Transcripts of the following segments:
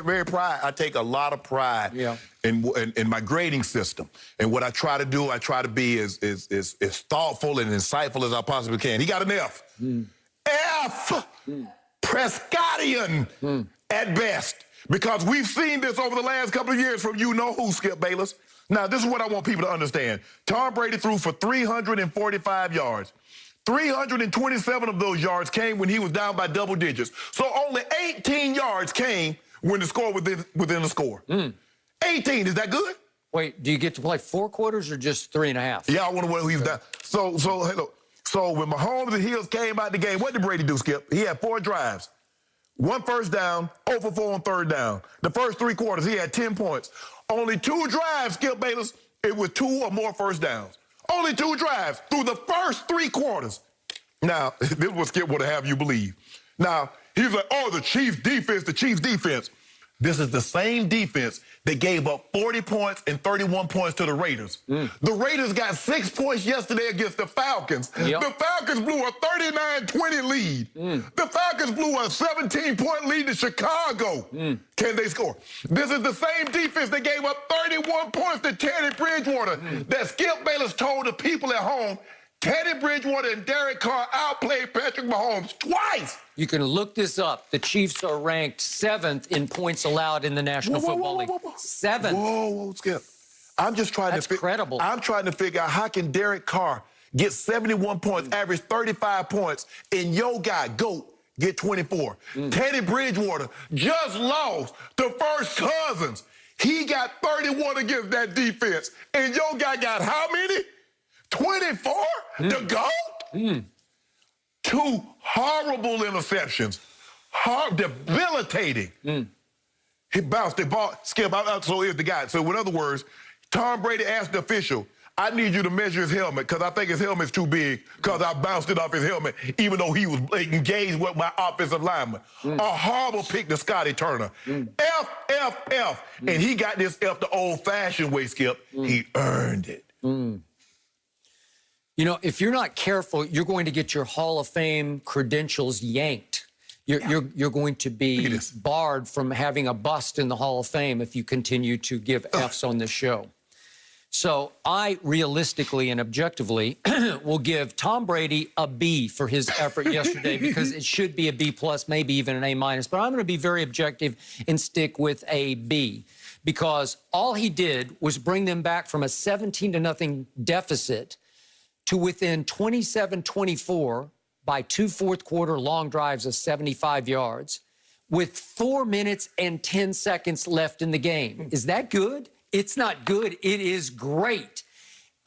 very pride. I take a lot of pride in my grading system. And what I try to do, I try to be as thoughtful and insightful as I possibly can. He got an F. F! Prescottian at best. Because we've seen this over the last couple of years from you-know-who, Skip Bayless. Now, this is what I want people to understand. Tom Brady threw for 345 yards. 327 of those yards came when he was down by double digits. So only 18 yards came when the score was within the score. 18, is that good? Wait, do you get to play 4 quarters or just 3.5? Yeah, I want to know who he was down. So when Mahomes and Hills came out the game, what did Brady do, Skip? He had 4 drives. 1 first down, 0 for 4 on third down. The first 3 quarters, he had 10 points. Only 2 drives, Skip Bayless, it was 2 or more first downs. Only 2 drives through the first 3 quarters. Now, this is what Skip would have you believe. Now, he's like, oh, the Chiefs' defense. This is the same defense that gave up 40 points and 31 points to the Raiders. The Raiders got 6 points yesterday against the Falcons. The Falcons blew a 39-20 lead. The Falcons blew a 17-point lead to Chicago. Can they score? This is the same defense that gave up 31 points to Teddy Bridgewater that Skip Bayless told the people at home Teddy Bridgewater and Derek Carr outplayed Patrick Mahomes twice. You can look this up. The Chiefs are ranked 7th in points allowed in the National Football League. 7th. Whoa, Skip. I'm just trying That's credible. I'm trying to figure out how can Derek Carr get 71 points, average 35 points, and your guy, GOAT, get 24. Teddy Bridgewater just lost to First Cousins. He got 31 against that defense. And your guy got how many? 24? The GOAT? 2 horrible interceptions. Debilitating. He bounced the ball. Skip, so here's the guy. So in other words, Tom Brady asked the official, I need you to measure his helmet because I think his helmet's too big because I bounced it off his helmet even though he was engaged with my offensive lineman. A horrible pick to Scotty Turner. F. And he got this F the old-fashioned way, Skip. He earned it. You know, if you're not careful, you're going to get your Hall of Fame credentials yanked. You're going to be barred from having a bust in the Hall of Fame if you continue to give Fs on this show. So I realistically and objectively will give Tom Brady a B for his effort yesterday because it should be a B+, maybe even an A-. But I'm going to be very objective and stick with a B because all he did was bring them back from a 17-0 deficit to within 27-24 by 2 fourth-quarter long drives of 75 yards with 4 minutes and 10 seconds left in the game. Is that good? It's not good. It is great.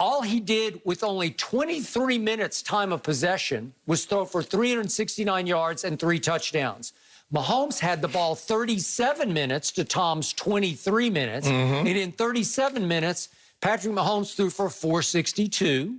All he did with only 23 minutes time of possession was throw for 369 yards and 3 touchdowns. Mahomes had the ball 37 minutes to Tom's 23 minutes. And in 37 minutes, Patrick Mahomes threw for 462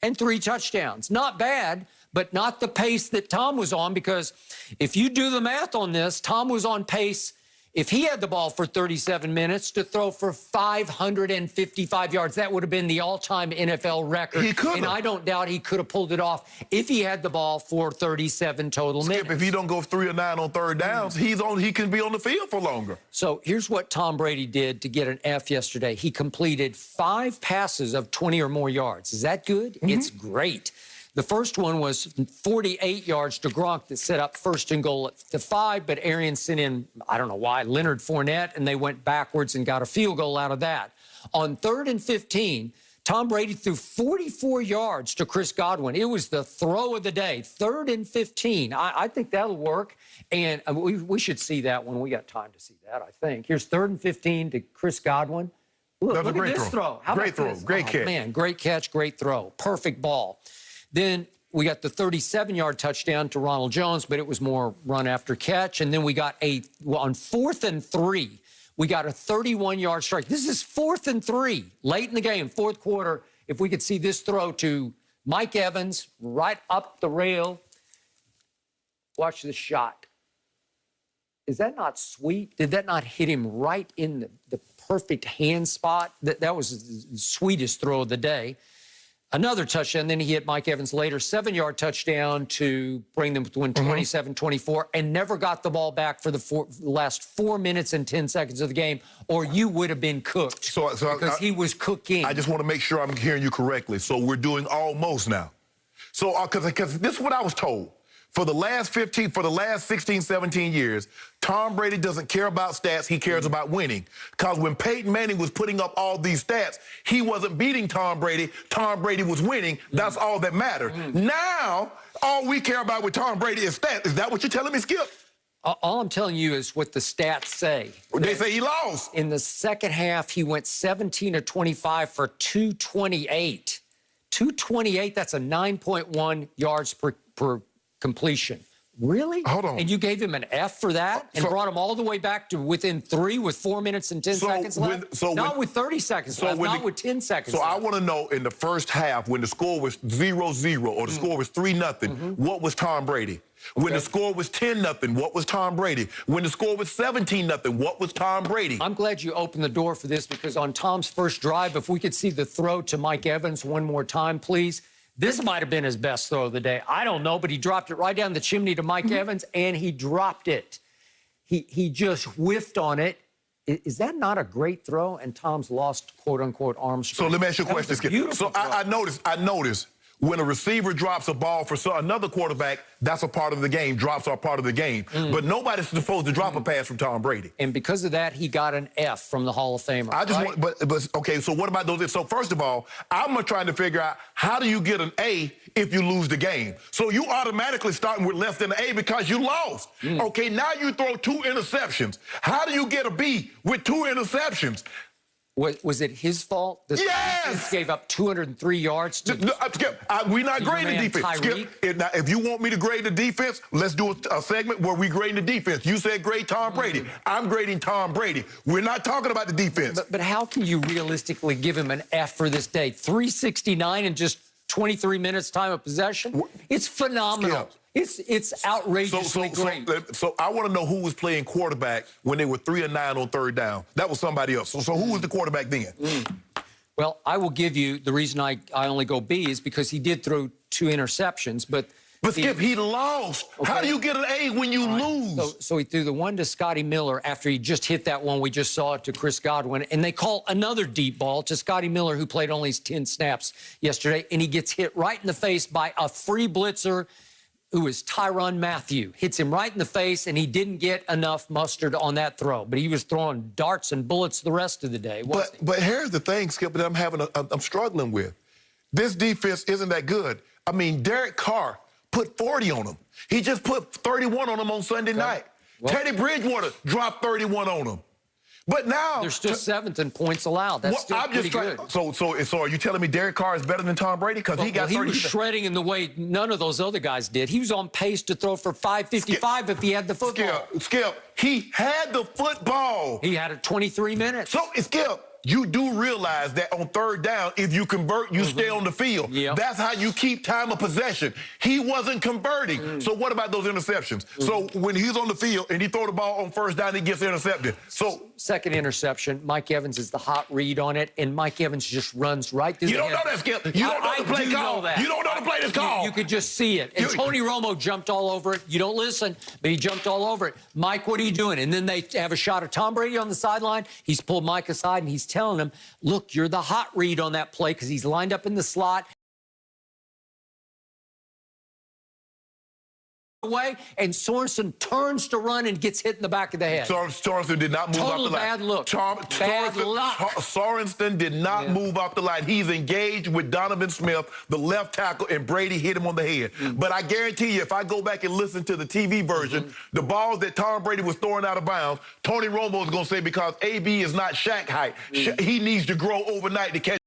and 3 touchdowns. Not bad, but not the pace that Tom was on because if you do the math on this, Tom was on pace, if he had the ball for 37 minutes, to throw for 555 yards. That would have been the all-time NFL record. He could have. And I don't doubt he could have pulled it off if he had the ball for 37 total minutes. If he don't go 3 or 9 on third downs, he can be on the field for longer. So here's what Tom Brady did to get an F yesterday. He completed 5 passes of 20 or more yards. Is that good? It's great. The first one was 48 yards to Gronk that set up 1st and goal at the 5, but Arians sent in, I don't know why, Leonard Fournette, and they went backwards and got a field goal out of that. On 3rd and 15, Tom Brady threw 44 yards to Chris Godwin. It was the throw of the day, 3rd and 15. I think that'll work, and we should see that when we got time to see that, I think. Here's 3rd and 15 to Chris Godwin. Look at this throw. How great throw. Great catch. Man, great catch, great throw. Perfect ball. Then we got the 37-yard touchdown to Ronald Jones, but it was more run after catch. And then we got on 4th and 3, we got a 31-yard strike. This is 4th and 3, late in the game, 4th quarter. If we could see this throw to Mike Evans right up the rail. Watch the shot. Is that not sweet? Did that not hit him right in the perfect hand spot? That was the sweetest throw of the day. another touchdown. Then he hit Mike Evans later, 7-yard touchdown to bring them to win 27-24, and never got the ball back for the last 4 minutes and 10 seconds of the game, or you would have been cooked. Because he was cooking. I just want to make sure I'm hearing you correctly. So we're doing almost now. So because this is what I was told. For the last 16, 17 years, Tom Brady doesn't care about stats. He cares about winning. Because when Peyton Manning was putting up all these stats, he wasn't beating Tom Brady. Tom Brady was winning. That's all that mattered. Now, all we care about with Tom Brady is stats. Is that what you're telling me, Skip? All I'm telling you is what the stats say. They say he lost. In the second half, he went 17 of 25 for 228. 228, that's a 9.1 yards per completion. Really? Hold on. And you gave him an F for that and brought him all the way back to within 3 with 4 minutes and 10 seconds left? Not with 30 seconds left, not with 10 seconds left. So I want to know, in the first half, when the score was 0-0 or the score was 3-0, what was Tom Brady? When the score was 10-0, what was Tom Brady? When the score was 17-0, what was Tom Brady? I'm glad you opened the door for this, because on Tom's first drive, if we could see the throw to Mike Evans one more time, please. This might have been his best throw of the day. I don't know, but he dropped it right down the chimney to Mike Evans, and he dropped it. He just whiffed on it. Is that not a great throw? And Tom's lost, quote-unquote, arm strength. So let me ask you a question, Skip. So I noticed when a receiver drops a ball for another quarterback, that's a part of the game. Drops are part of the game. But nobody's supposed to drop a pass from Tom Brady. And because of that, he got an F from the Hall of Famer. I just want, but okay, so what about those? So first of all, I'm trying to figure out, how do you get an A if you lose the game? So you automatically starting with less than an A because you lost. Okay, now you throw 2 interceptions. How do you get a B with 2 interceptions? Was it his fault? The defense gave up 203 yards to Skip, we're not grading the defense. Skip, if you want me to grade the defense, let's do a segment where we grade the defense. You said grade Tom Brady. I'm grading Tom Brady. We're not talking about the defense. But how can you realistically give him an F for this day? 369 in just 23 minutes time of possession? It's phenomenal. Skip. It's outrageously great. So I want to know who was playing quarterback when they were 3 and 9 on third down. That was somebody else. So who was the quarterback then? Well, I will give you the reason I only go B is because he did throw 2 interceptions, but Skip, he lost. Okay. How do you get an A when you lose? So he threw the one to Scotty Miller after he just hit that one we just saw to Chris Godwin, and they call another deep ball to Scotty Miller, who played only 10 snaps yesterday, and he gets hit right in the face by a free blitzer who is Tyrann Mathieu. Hits him right in the face, and he didn't get enough mustard on that throw. But he was throwing darts and bullets the rest of the day, wasn't he? But here's the thing, Skip, that I'm struggling with. This defense isn't that good. I mean, Derek Carr put 40 on him. He just put 31 on him on Sunday night. Well, Teddy Bridgewater dropped 31 on him. But now they're still 7th in points allowed. That's still pretty good. So are you telling me Derek Carr is better than Tom Brady? Because he got 30. He was shredding in the way none of those other guys did. He was on pace to throw for 555 if he had the football. Skip, he had the football. He had it 23 minutes. So, Skip, you do realize that on third down, if you convert, you stay on the field. Yep. That's how you keep time of possession. He wasn't converting. So what about those interceptions? So when he's on the field and he throw the ball on first down, he gets intercepted. So second interception, Mike Evans is the hot read on it, and Mike Evans just runs right through the You don't know that, Skip. You don't know the play call. You don't know the play this call. You could just see it. And Tony Romo jumped all over it. You don't listen, but he jumped all over it. Mike, what are you doing? And then they have a shot of Tom Brady on the sideline. He's pulled Mike aside, and he's telling him, look, you're the hot read on that play, because he's lined up in the slot. Away, and Sorensen turns to run and gets hit in the back of the head. Sorensen did not move off the line. Bad look. Bad luck. Sorensen did not move off the line. He's engaged with Donovan Smith, the left tackle, and Brady hit him on the head. But I guarantee you, if I go back and listen to the TV version, the balls that Tom Brady was throwing out of bounds, Tony Romo is going to say, because AB is not Shaq height, he needs to grow overnight to catch